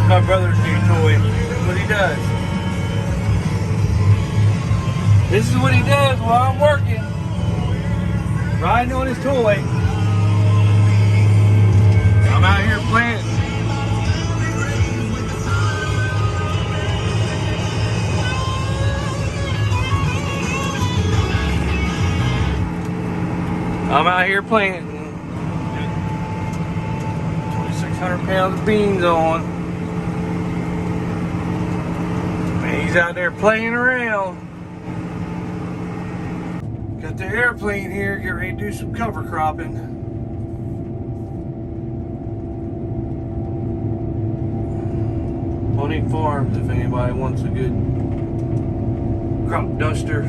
My brother's new toy. That's what he does. This is what he does while I'm working. Riding on his toy. I'm out here planting. I'm out here planting. 2,600 pounds of beans on. And he's out there playing around. Got the airplane here, get ready to do some cover cropping. Monique Farms, if anybody wants a good crop duster,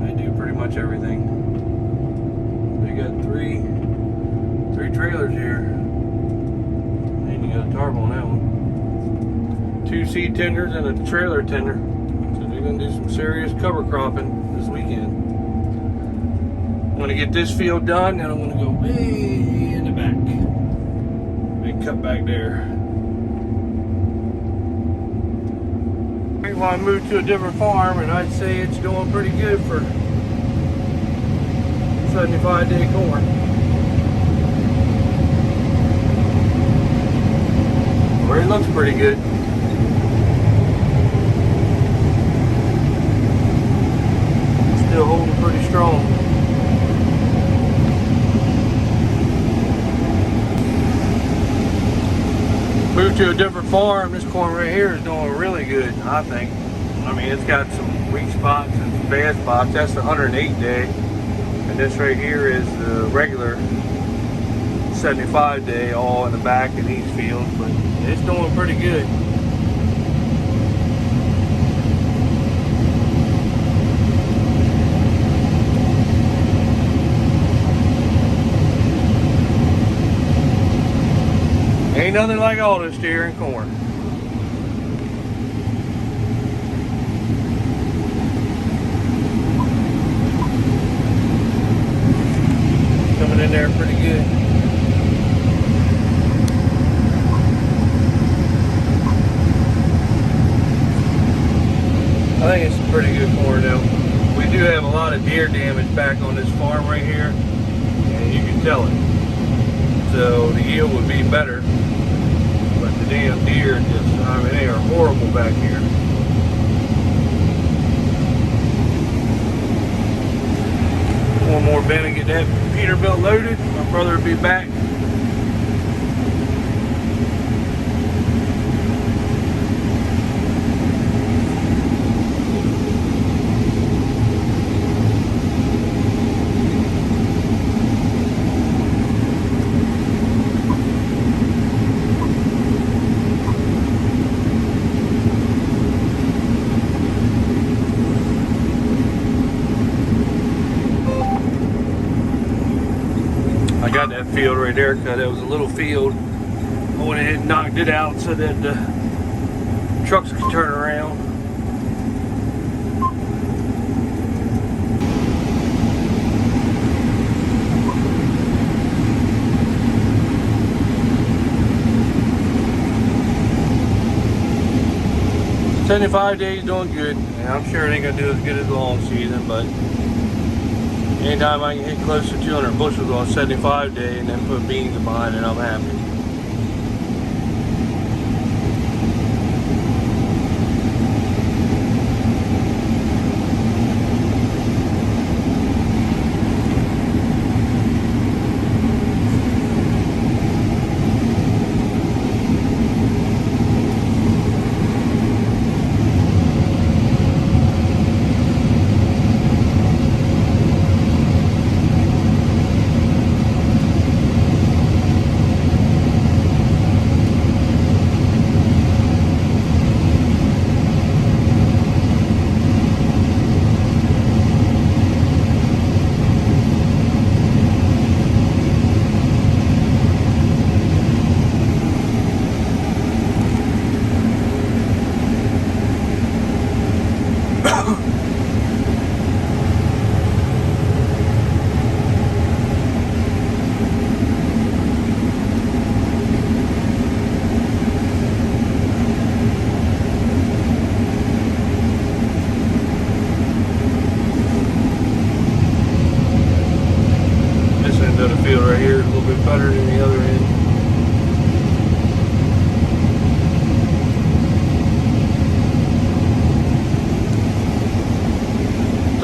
they do pretty much everything. They got three trailers here. Need to get a tarp on that one. 2 seed tenders and a trailer tender. So we're gonna do some serious cover cropping this weekend. I'm gonna get this field done, and I'm gonna go way in the back. Big cut back there. I want to move to a different farm, and I'd say it's doing pretty good for 75-day corn. Where it looks pretty good. Still holding pretty strong. Moved to a different farm. This corn right here is doing really good, I think. I mean, it's got some weak spots and some bad spots. That's the 108 day. And this right here is the regular 75 day, all in the back in these fields. But it's doing pretty good. Ain't nothing like auto steer in corn. Coming in there pretty good. I think it's pretty good corn now. We do have a lot of deer damage back on this farm right here, and you can tell it. So the yield would be better. But the damn deer just, I mean, they are horrible back here. One more bin and get that Peterbilt loaded. My brother will be back. I got that field right there because it was a little field. I went ahead and knocked it out so that the trucks could turn around. "75 days doing good, and I'm sure it ain't gonna do as good as the long season, but anytime I can hit close to 200 bushels on 75 day and then put beans behind it, I'm happy."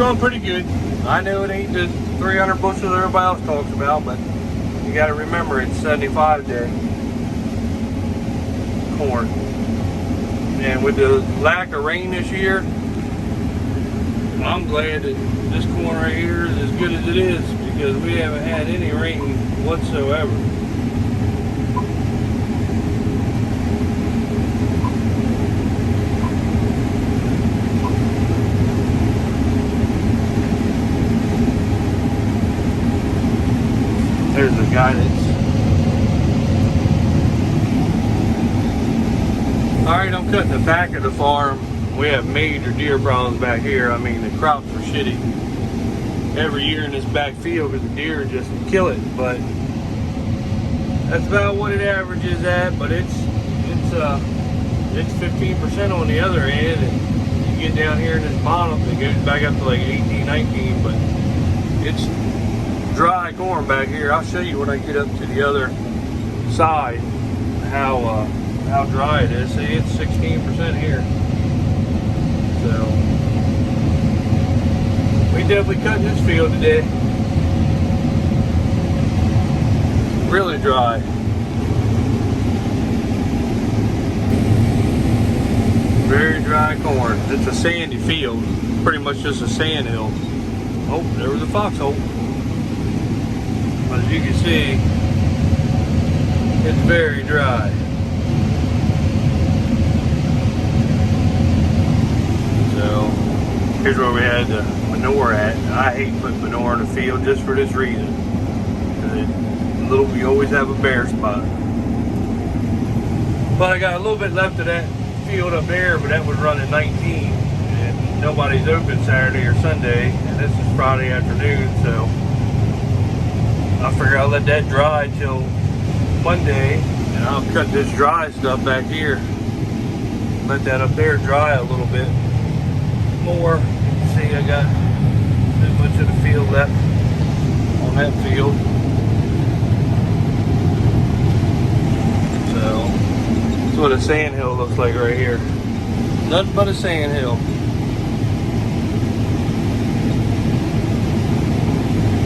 going pretty good. I know it ain't the 300 bushels everybody else talks about, but you got to remember it's 75 day corn. And with the lack of rain this year, I'm glad that this corn right here is as good as it is, because we haven't had any rain whatsoever. There's the guy that's... Alright, I'm cutting the back of the farm. We have major deer problems back here. I mean, the crops are shitty every year in this back field because the deer just kill it. But that's about what it averages at. But it's 15% on the other end, and you get down here in this bottom, it goes back up to like 18, 19. But it's dry corn back here. I'll show you when I get up to the other side how dry it is. See, it's 16% here. So we definitely cut this field today. Really dry. Very dry corn. It's a sandy field. Pretty much just a sand hill. Oh, there was a foxhole. But as you can see, it's very dry. So here's where we had the manure at. I hate putting manure in the field just for this reason. You always have a bare spot. But I got a little bit left of that field up there, but that was running 19. And nobody's open Saturday or Sunday. And this is Friday afternoon, so I figure I'll let that dry till Monday. And I'll cut this dry stuff back here. Let that up there dry a little bit more. You can see I got too much of the field left on that field. So that's what a sand hill looks like right here. Nothing but a sand hill.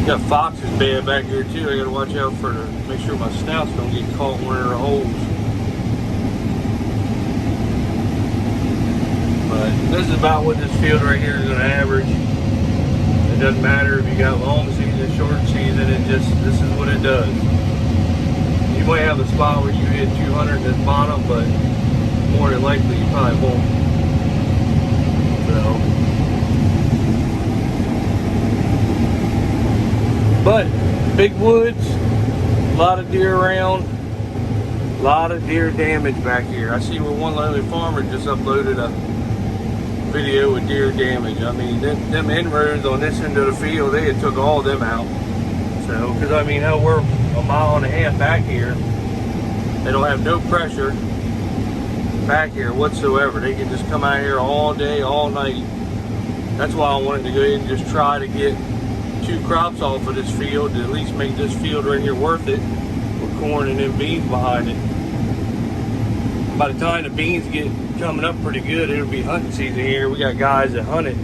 Got foxes bad back here too. I gotta watch out for make sure my snouts don't get caught in one of the holes. But this is about what this field right here is going to average. It doesn't matter if you got long season, short season, this is what it does. You might have a spot where you hit 200 at this bottom, but more than likely you probably won't. So, but big woods, a lot of deer around, a lot of deer damage back here. I see where one lonely farmer just uploaded a video with deer damage. I mean, them inroads on this end of the field, they had took all of them out. So, because I mean, hell, we're a mile and a half back here. They don't have no pressure back here whatsoever. They can just come out here all day, all night. That's why I wanted to go ahead and just try to get 2 crops off of this field to at least make this field right here worth it with corn and then beans behind it. By the time the beans get coming up pretty good, it'll be hunting season here. We got guys that hunt it,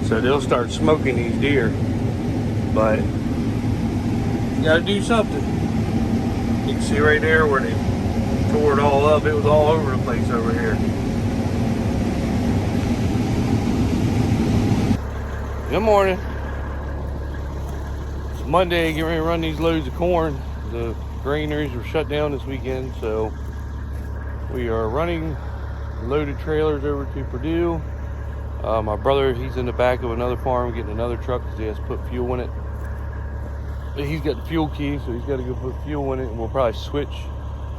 so they'll start smoking these deer. But you gotta do something. You can see right there where they tore it all up. It was all over the place over here. Good morning. It's Monday, getting ready to run these loads of corn. The granaries were shut down this weekend, so we are running loaded trailers over to Purdue. My brother, he's in the back of another farm getting another truck because he has to put fuel in it. He's got the fuel key, so he's got to go put fuel in it, and we'll probably switch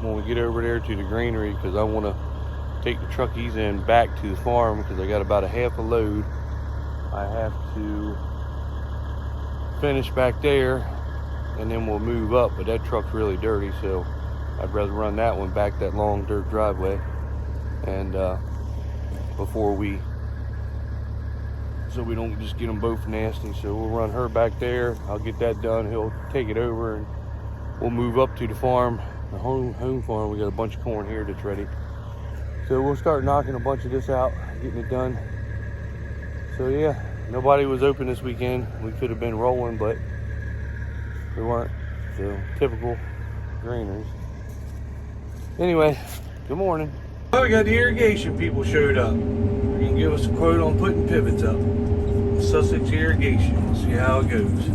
when we get over there to the granary because I want to take the truck he's in back to the farm because I got about a half a load I have to finish back there, and then we'll move up. But that truck's really dirty, so I'd rather run that one back that long dirt driveway and so we don't just get them both nasty. So we'll run her back there. I'll get that done. He'll take it over and we'll move up to the farm, the home farm. We got a bunch of corn here that's ready. So we'll start knocking a bunch of this out, getting it done. So yeah, Nobody was open this weekend. We could have been rolling, but we weren't. So typical greeners. Anyway, good morning. Well, we got the irrigation people showed up. They're gonna give us a quote on putting pivots up. Sussex Irrigation. We'll see how it goes.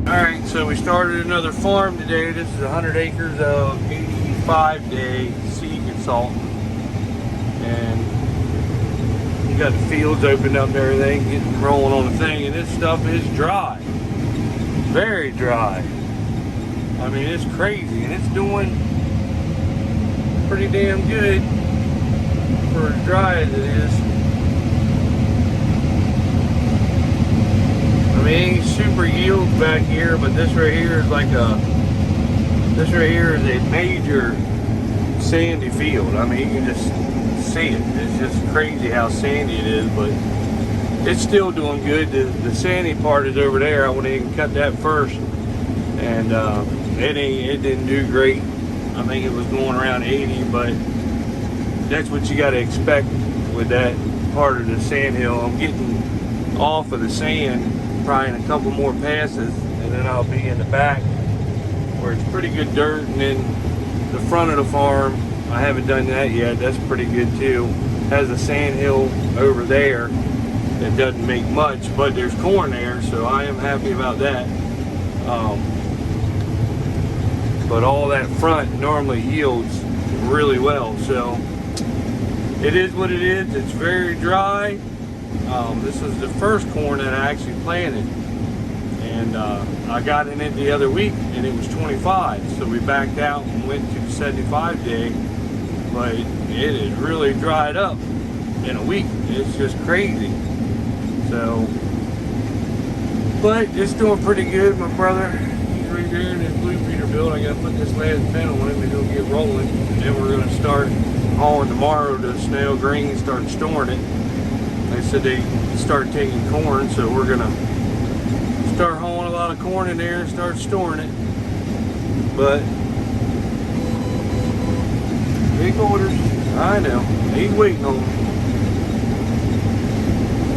All right, so we started another farm today. This is 100 acres of 85-day seed consultant, and you got the fields opened up and everything, getting rolling on the thing, and this stuff is dry, very dry. I mean, it's crazy, and it's doing pretty damn good for as dry as it is. I mean, it ain't super yield back here, but this right here is like this right here is a major sandy field. I mean, you can just see it. It's just crazy how sandy it is, but it's still doing good. The sandy part is over there. I went ahead and cut that first, and it didn't do great. I think it was going around 80, but that's what you got to expect with that part of the sand hill. I'm getting off of the sand probably in a couple more passes, and then I'll be in the back where it's pretty good dirt, and then the front of the farm, I haven't done that yet. That's pretty good too. Has a sand hill over there that doesn't make much, but there's corn there, so I am happy about that. But all that front normally yields really well, so it is what it is. It's very dry. This is the first corn that I actually planted, and I got in it the other week and it was 25, so we backed out and went to the 75 day, but it has really dried up in a week. It's just crazy. So, but it's doing pretty good. My brother, he's right there in his blue Peterbilt. I gotta put this last pin on him and he'll get rolling, and then we're gonna start hauling tomorrow to Snail Green and start storing it. They said they start taking corn, so we're gonna start hauling a lot of corn in there and start storing it. But big orders, I know. He's waiting on them.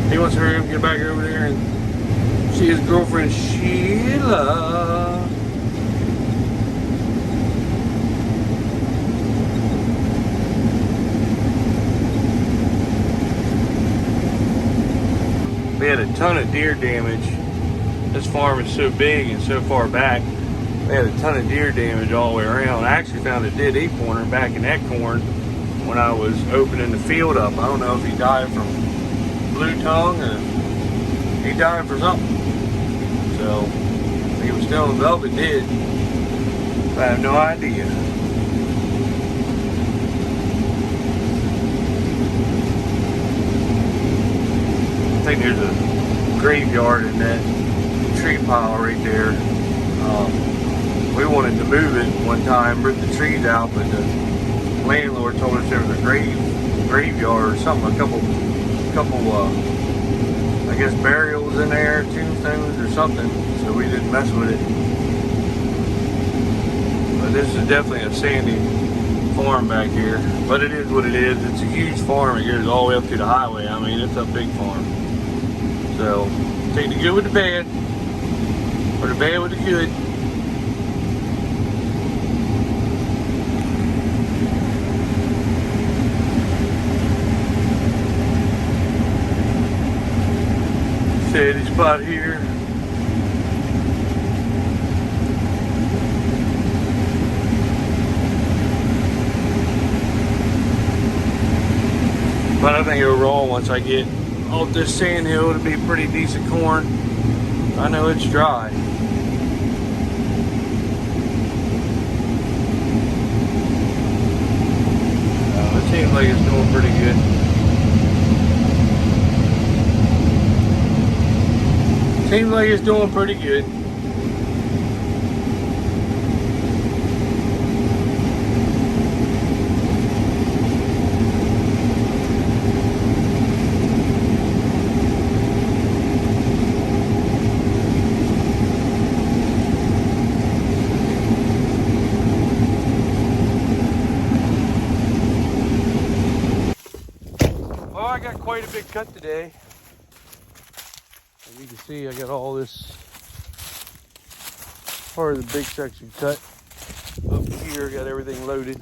He wants to hurry up and get back over there and see his girlfriend Sheila. We had a ton of deer damage. This farm is so big and so far back. We had a ton of deer damage all the way around. I actually found a dead 8-pointer back in that corn when I was opening the field up. I don't know if he died from blue tongue or he died for something. So he was still in velvet dead. I have no idea. I think there's a graveyard in that tree pile right there. We wanted to move it one time, rip the trees out, but the landlord told us there was a graveyard or something, a couple I guess burials in there, tombstones or something, so we didn't mess with it. But this is definitely a sandy farm back here, but it is what it is. It's a huge farm. It goes all the way up to the highway. I mean, it's a big farm. So take the good with the bad, or the bad with the good. Shady spot here. But I think overall, once I get off this sand hill, it'll be pretty decent corn. I know it's dry. It seems like it's doing pretty good. Seems like it's doing pretty good. Well, I got quite a big cut today. You can see I got all this part of the big section cut. Up here, got everything loaded.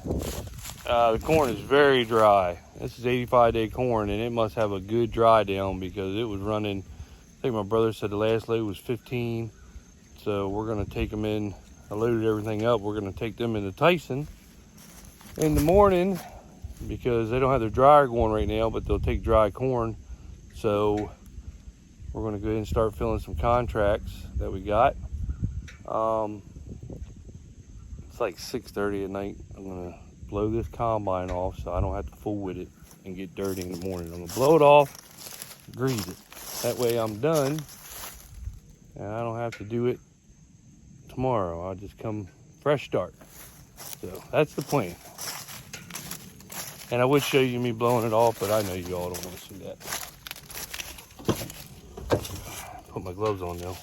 The corn is very dry. This is 85-day corn, and it must have a good dry down because it was running. I think my brother said the last load was 15. So we're gonna take them in. I loaded everything up. We're gonna take them into Tyson in the morning because they don't have their dryer going right now, but they'll take dry corn. So we're gonna go ahead and start filling some contracts that we got. It's like 6:30 at night. I'm gonna blow this combine off so I don't have to fool with it and get dirty in the morning. I'm gonna blow it off, grease it. That way I'm done and I don't have to do it tomorrow. I'll just come fresh start. So that's the plan. And I would show you me blowing it off, but I know you all don't want to see that. Put my gloves on now.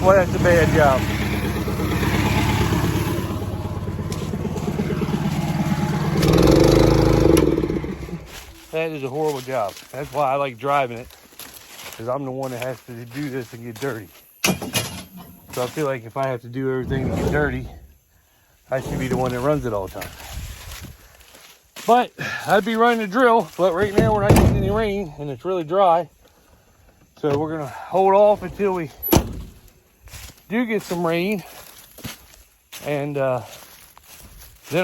Well, that's a bad job. That is a horrible job. That's why I like driving it, because I'm the one that has to do this and get dirty. So I feel like if I have to do everything to get dirty, I should be the one that runs it all the time. But I'd be running the drill, but right now we're not getting any rain and it's really dry. So we're gonna hold off until we do get some rain. And then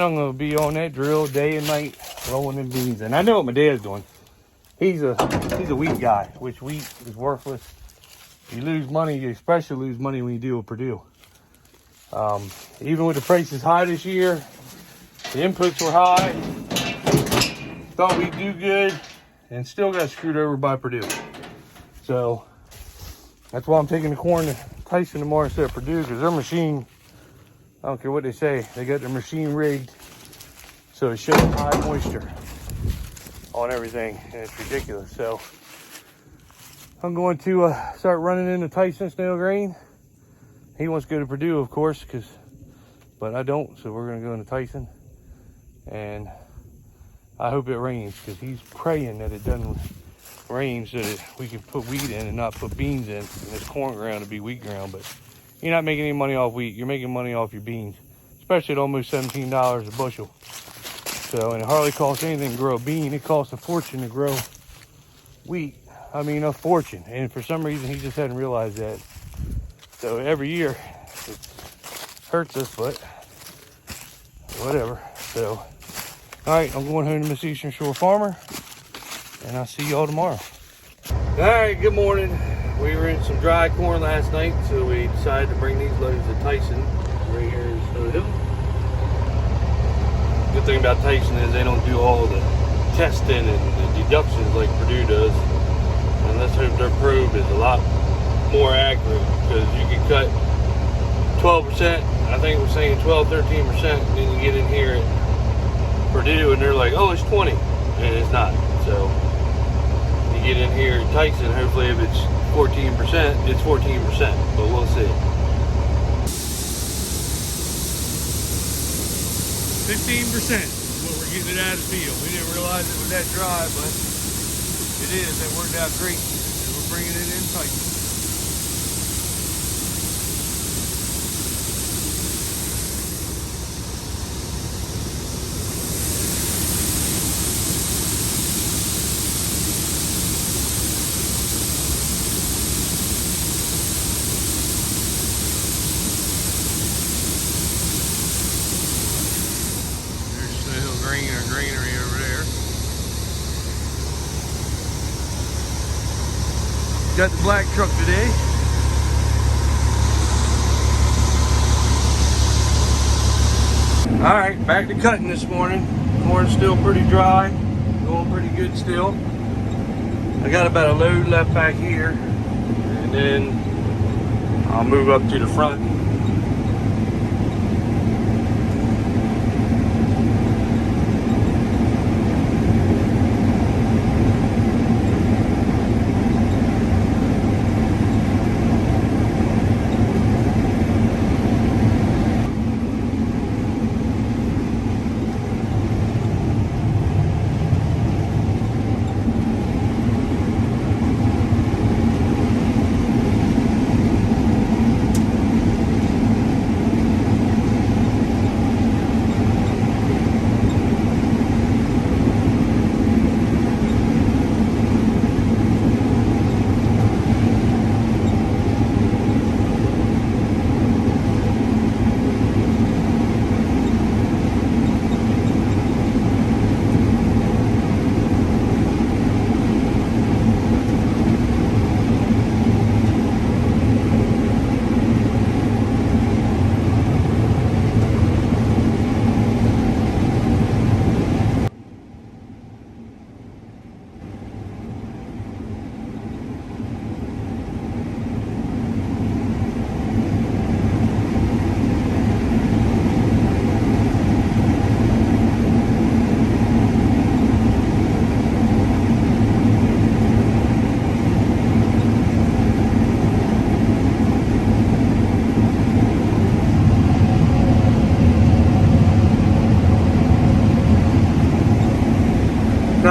I'm gonna be on that drill day and night, rolling in beans. And I know what my dad's doing. He's a wheat guy, which wheat is worthless. You lose money, you especially lose money when you deal with Purdue. Even with the prices high this year, the inputs were high. Thought we'd do good, and still got screwed over by Purdue. So that's why I'm taking the corn to Tyson tomorrow instead of Purdue, because their machine, I don't care what they say, they got their machine rigged so it shows high moisture on everything, and it's ridiculous. So I'm going to start running into Tyson snail grain. He wants to go to Purdue, of course, but I don't, so we're going to go into Tyson. And I hope it rains, because he's praying that it doesn't rain so that we can put wheat in and not put beans in. And this corn ground to be wheat ground, but you're not making any money off wheat. You're making money off your beans, especially at almost $17 a bushel. So, and it hardly costs anything to grow a bean. It costs a fortune to grow wheat. I mean, a fortune. And for some reason, he just hadn't realized that. So every year, it hurts us, but whatever. So, all right, I'm going home to Miss Eastern Shore Farmer, and I'll see y'all tomorrow. All right, good morning. We were in some dry corn last night, so we decided to bring these loads to Tyson right here in Snow Hill. Good thing about Tyson is they don't do all the testing and the deductions like Purdue does. And let's hope their probe is a lot more accurate, because you can cut 12%, I think we're saying 12, 13%, and then you get in here at Purdue and they're like, oh, it's 20, and it's not. So you get in here at Tyson, hopefully if it's 14%, it's 14%, but we'll see. 15% is what we're getting it out of the field. We didn't realize it was that dry, but it is. That worked out great. And we're bringing it in Tyson. Greenery over there. Got the black truck today. All right, back to cutting this morning. Corn's still pretty dry, going pretty good still. I got about a load left back here, and then I'll move up to the front.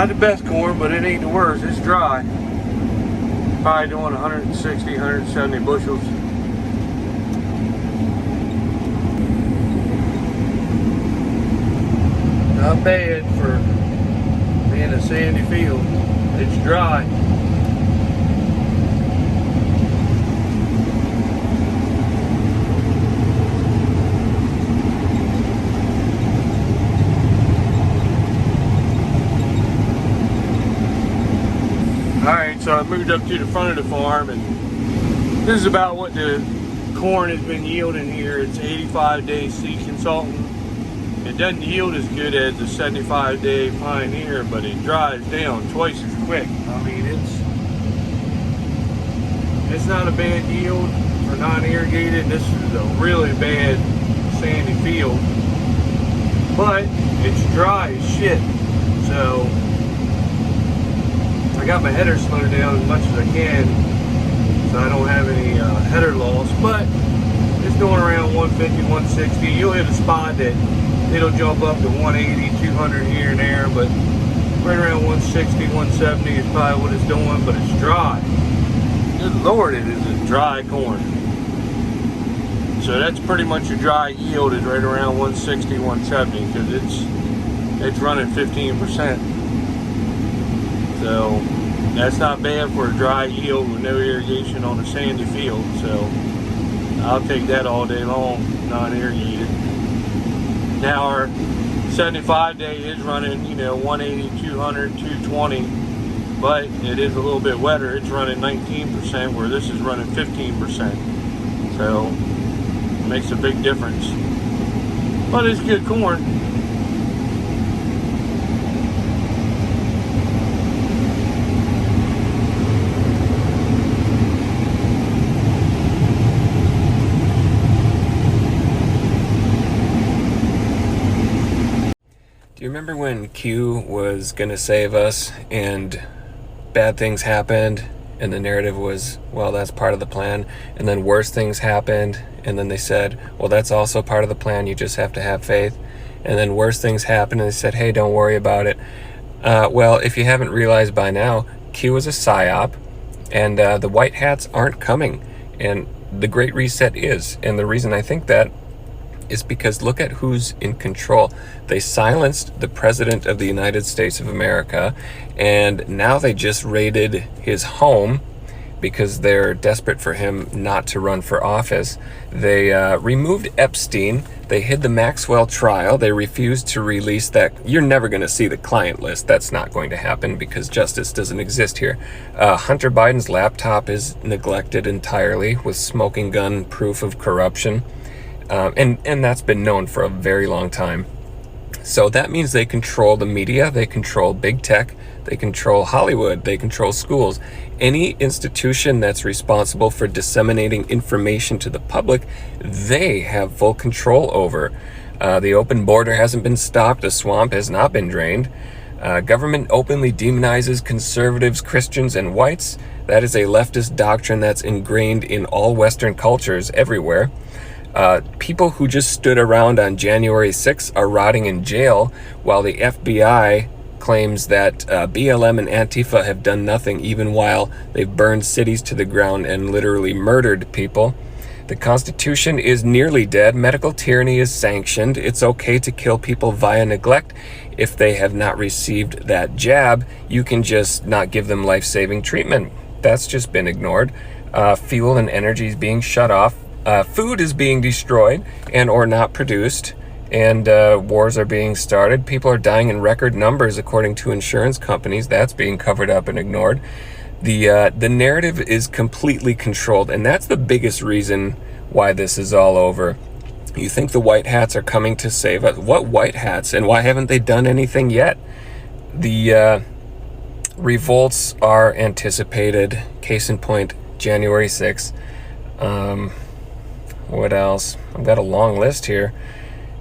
Not the best corn, but it ain't the worst. It's dry. Probably doing 160, 170 bushels. Not bad for being a sandy field. It's dry. Alright, so I moved up to the front of the farm, and this is about what the corn has been yielding here. It's 85-day seed consultant. It doesn't yield as good as the 75-day Pioneer, but it dries down twice as quick. I mean, it's not a bad yield for non-irrigated. This is a really bad sandy field, but it's dry as shit. So I got my header slowed down as much as I can so I don't have any header loss, but it's going around 150, 160. You'll hit a spot that it'll jump up to 180, 200 here and there, but right around 160, 170 is probably what it's doing, but it's dry. Good Lord, it is a dry corn. So that's pretty much a dry yield, is right around 160, 170, because it's running 15%. So that's not bad for a dry yield with no irrigation on a sandy field. So I'll take that all day long, non-irrigated. Now our 75-day is running, 180, 200, 220, but it is a little bit wetter. It's running 19%, where this is running 15%. So it makes a big difference. But it's good corn. Do you remember when Q was going to save us and bad things happened and the narrative was, well, that's part of the plan, and then worse things happened and then they said, well, that's also part of the plan, you just have to have faith, and then worse things happened and they said, hey, don't worry about it. Well, if you haven't realized by now, Q is a psyop, and the white hats aren't coming, and the Great Reset is. And the reason I think that is because look at who's in control. They silenced the President of the United States of America, and now they just raided his home because they're desperate for him not to run for office. They removed Epstein. They hid the Maxwell trial. They refused to release that. You're never going to see the client list. That's not going to happen because justice doesn't exist here. Hunter Biden's laptop is neglected entirely with smoking gun proof of corruption. And that's been known for a very long time. So that means they control the media, they control big tech, they control Hollywood, they control schools. Any institution that's responsible for disseminating information to the public, they have full control over. The open border hasn't been stopped, the swamp has not been drained. Government openly demonizes conservatives, Christians, and whites. That is a leftist doctrine that's ingrained in all Western cultures everywhere. People who just stood around on January 6th are rotting in jail, while the FBI claims that BLM and Antifa have done nothing, even while they've burned cities to the ground and literally murdered people. The Constitution is nearly dead. Medical tyranny is sanctioned. It's okay to kill people via neglect. If they have not received that jab, you can just not give them life-saving treatment. That's just been ignored. Fuel and energy is being shut off. Food is being destroyed and or not produced, and wars are being started. People are dying in record numbers according to insurance companies. That's being covered up and ignored. The narrative is completely controlled, and that's the biggest reason why this is all over. You think the white hats are coming to save us? What white hats? And why haven't they done anything yet? The revolts are anticipated. Case in point, January 6th. What else? I've got a long list here.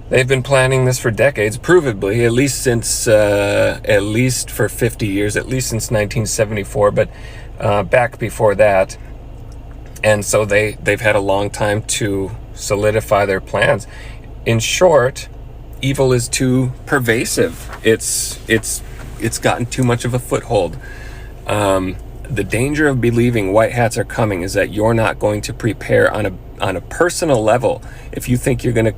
They've been planning this for decades, provably, at least for 50 years, at least since 1974, but back before that. And so they've had a long time to solidify their plans. In short, evil is too pervasive. It's it's gotten too much of a foothold. The danger of believing white hats are coming is that you're not going to prepare on a personal level. If you think you're going to